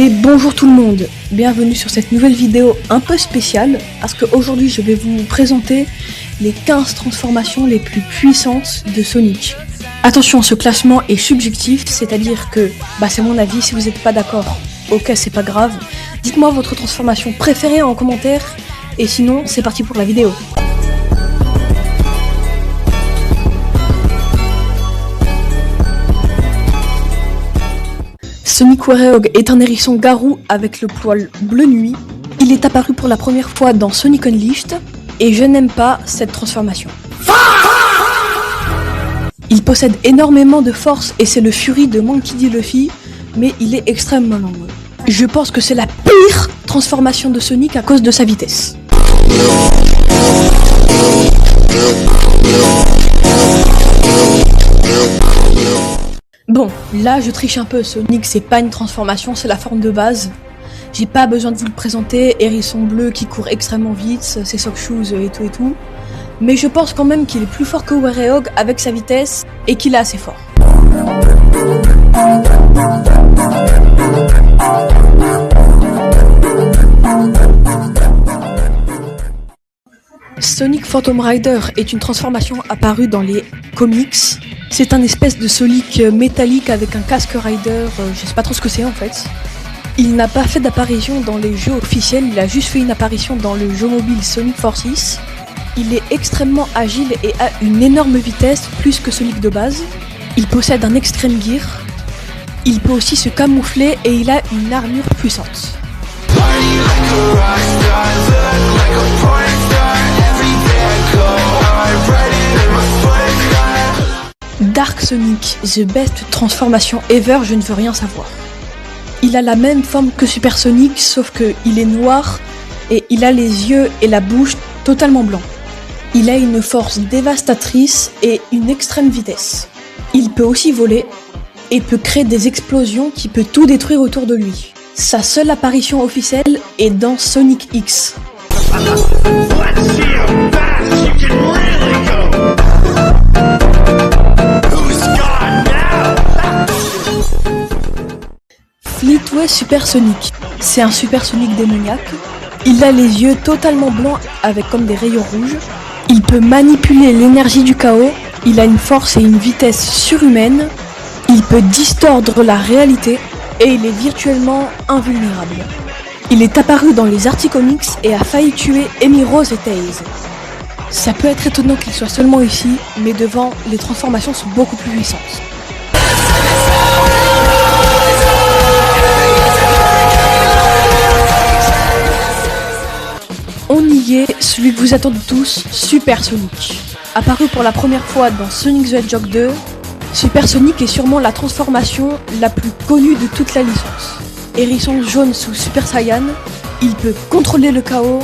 Et bonjour tout le monde, bienvenue sur cette nouvelle vidéo un peu spéciale parce qu'aujourd'hui je vais vous présenter les 15 transformations les plus puissantes de Sonic. Attention, ce classement est subjectif, c'est-à-dire que c'est mon avis, si vous n'êtes pas d'accord, ok c'est pas grave. Dites-moi votre transformation préférée en commentaire et sinon c'est parti pour la vidéo. Sonic Warehog est un hérisson garou avec le poil bleu nuit. Il est apparu pour la première fois dans Sonic Unleashed et je n'aime pas cette transformation. Il possède énormément de force et c'est le Fury de Monkey D. Luffy, mais il est extrêmement lent. Je pense que c'est la pire transformation de Sonic à cause de sa vitesse. Bon, là je triche un peu, Sonic c'est pas une transformation, c'est la forme de base. J'ai pas besoin de vous le présenter, hérisson bleu qui court extrêmement vite, ses sock shoes et tout. Mais je pense quand même qu'il est plus fort que Warehog avec sa vitesse et qu'il est assez fort. Sonic Phantom Rider est une transformation apparue dans les comics. C'est un espèce de Sonic métallique avec un casque Rider, je sais pas trop ce que c'est en fait. Il n'a pas fait d'apparition dans les jeux officiels, il a juste fait une apparition dans le jeu mobile Sonic Forces. Il est extrêmement agile et a une énorme vitesse, plus que Sonic de base. Il possède un Extreme Gear. Il peut aussi se camoufler et il a une armure puissante. Dark Sonic, the best transformation ever, je ne veux rien savoir. Il a la même forme que Super Sonic, sauf que il est noir et il a les yeux et la bouche totalement blancs. Il a une force dévastatrice et une extrême vitesse. Il peut aussi voler et peut créer des explosions qui peut tout détruire autour de lui. Sa seule apparition officielle est dans Sonic X. Fleetway Super Sonic, c'est un Super Sonic démoniaque. Il a les yeux totalement blancs avec comme des rayons rouges. Il peut manipuler l'énergie du chaos. Il a une force et une vitesse surhumaine. Il peut distordre la réalité et il est virtuellement invulnérable. Il est apparu dans les Articomics et a failli tuer Amy Rose et Tails. Ça peut être étonnant qu'il soit seulement ici, mais devant, les transformations sont beaucoup plus puissantes. On y est, celui que vous attendez tous, Super Sonic. Apparu pour la première fois dans Sonic the Hedgehog 2, Super Sonic est sûrement la transformation la plus connue de toute la licence. Hérisson jaune sous Super Saiyan, il peut contrôler le chaos,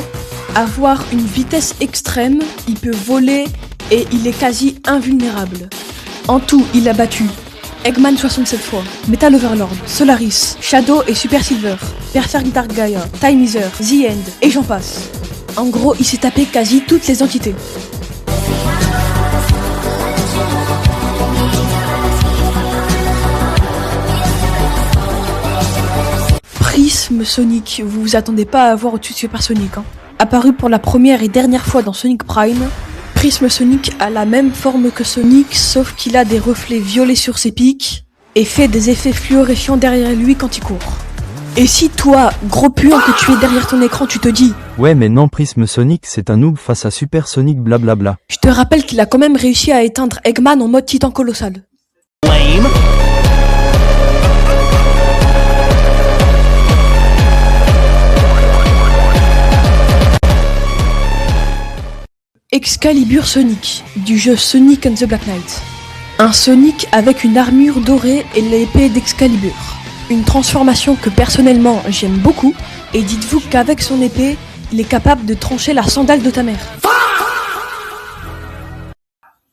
avoir une vitesse extrême, il peut voler et il est quasi invulnérable. En tout, il a battu Eggman 67 fois, Metal Overlord, Solaris, Shadow et Super Silver, Perfect Dark Gaia, Time Eater, The End et j'en passe. En gros, il s'est tapé quasi toutes les entités. Prism Sonic, vous vous attendez pas à voir au-dessus de Super Sonic. Apparu pour la première et dernière fois dans Sonic Prime, Prism Sonic a la même forme que Sonic, sauf qu'il a des reflets violets sur ses pics et fait des effets fluorescents derrière lui quand il court. Et si toi, gros puant que tu es derrière ton écran, tu te dis « Ouais mais non, Prism Sonic c'est un noob face à Super Sonic blablabla ». Je te rappelle qu'il a quand même réussi à éteindre Eggman en mode titan colossal. Lame. Excalibur Sonic, du jeu Sonic and the Black Knight. Un Sonic avec une armure dorée et l'épée d'Excalibur. Une transformation que personnellement j'aime beaucoup, et dites-vous qu'avec son épée, il est capable de trancher la sandale de ta mère.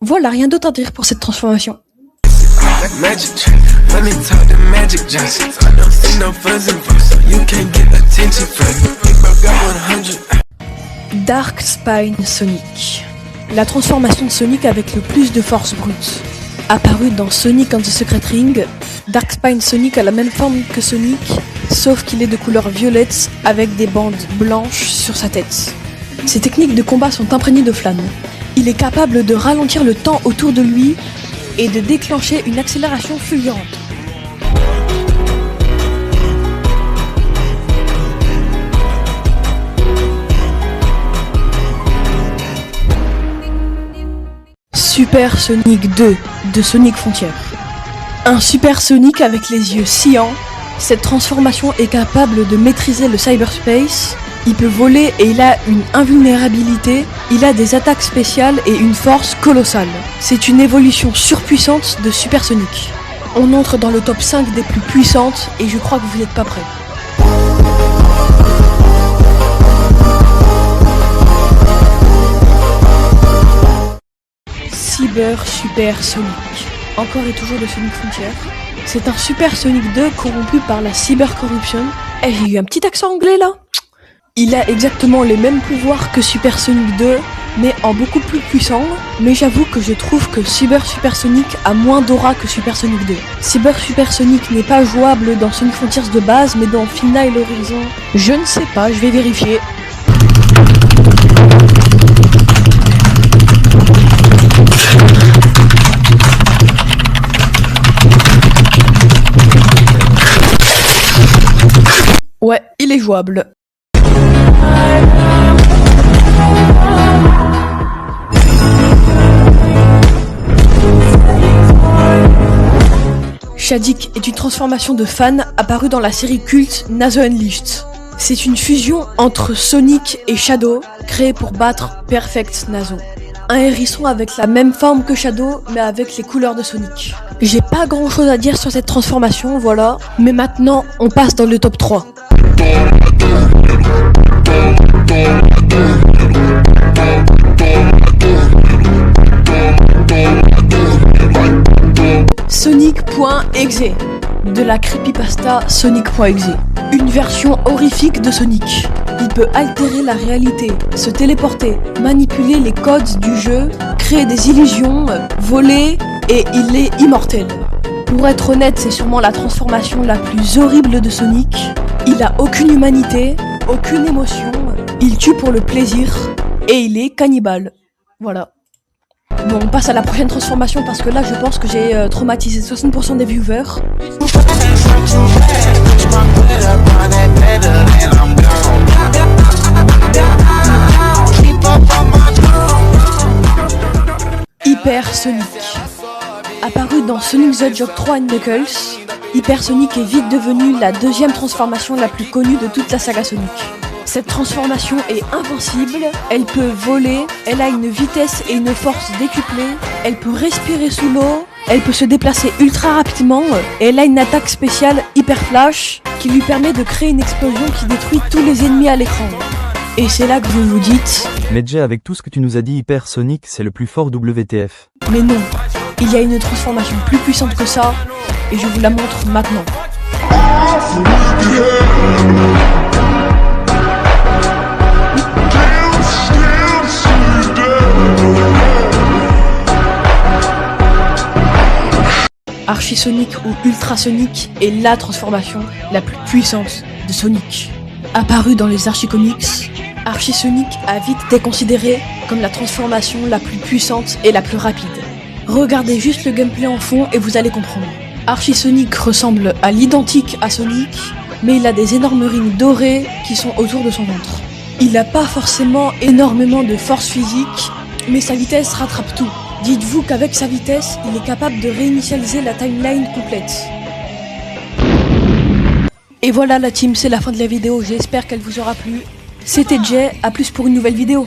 Voilà, rien d'autre à dire pour cette transformation. Dark Spine Sonic. La transformation de Sonic avec le plus de force brute. Apparu dans Sonic and the Secret Ring, Dark Spine Sonic a la même forme que Sonic, sauf qu'il est de couleur violette avec des bandes blanches sur sa tête. Ses techniques de combat sont imprégnées de flammes. Il est capable de ralentir le temps autour de lui et de déclencher une accélération fulgurante. Super Sonic 2 de Sonic Frontier. Un Super Sonic avec les yeux sciants, cette transformation est capable de maîtriser le cyberspace, il peut voler et il a une invulnérabilité, il a des attaques spéciales et une force colossale. C'est une évolution surpuissante de Super Sonic. On entre dans le top 5 des plus puissantes et je crois que vous n'êtes pas prêts. Cyber Super Sonic, encore et toujours de Sonic Frontier. C'est un Super Sonic 2 corrompu par la cybercorruption. J'ai eu un petit accent anglais là. Il a exactement les mêmes pouvoirs que Super Sonic 2, mais en beaucoup plus puissant. Mais j'avoue que je trouve que Cyber Super Sonic a moins d'aura que Super Sonic 2. Cyber Super Sonic n'est pas jouable dans Sonic Frontiers de base, mais dans Final Horizon, je ne sais pas, je vais vérifier. Ouais, il est jouable. Shaddick est une transformation de fan apparue dans la série culte Nazo Unleashed. C'est une fusion entre Sonic et Shadow, créée pour battre Perfect Nazo. Un hérisson avec la même forme que Shadow, mais avec les couleurs de Sonic. J'ai pas grand chose à dire sur cette transformation, voilà. Mais maintenant, on passe dans le top 3. Sonic.exe, de la creepypasta Sonic.exe. Une version horrifique de Sonic. Il peut altérer la réalité, se téléporter, manipuler les codes du jeu, créer des illusions, voler, et il est immortel. Pour être honnête, c'est sûrement la transformation la plus horrible de Sonic. Il a aucune humanité, aucune émotion, il tue pour le plaisir, et il est cannibale. Voilà. Bon, on passe à la prochaine transformation parce que là je pense que j'ai traumatisé 60% des viewers. Hyper Sonic. Apparu dans Sonic the Hedgehog 3 and Knuckles, Hyper Sonic est vite devenu la deuxième transformation la plus connue de toute la saga Sonic. Cette transformation est invincible, elle peut voler, elle a une vitesse et une force décuplées, elle peut respirer sous l'eau, elle peut se déplacer ultra rapidement, et elle a une attaque spéciale Hyper Flash qui lui permet de créer une explosion qui détruit tous les ennemis à l'écran. Et c'est là que vous vous dites... Mais Jay, avec tout ce que tu nous as dit, Hyper Sonic, c'est le plus fort WTF. Mais non, il y a une transformation plus puissante que ça, et je vous la montre maintenant. Archisonic ou Ultrasonic est la transformation la plus puissante de Sonic. Apparu dans les Archicomics, Archisonic a vite été considéré comme la transformation la plus puissante et la plus rapide. Regardez juste le gameplay en fond et vous allez comprendre. Archisonic ressemble à l'identique à Sonic, mais il a des énormes rings dorés qui sont autour de son ventre. Il n'a pas forcément énormément de force physique, mais sa vitesse rattrape tout. Dites-vous qu'avec sa vitesse, il est capable de réinitialiser la timeline complète. Et voilà la team, c'est la fin de la vidéo, j'espère qu'elle vous aura plu. C'était Jay, à plus pour une nouvelle vidéo.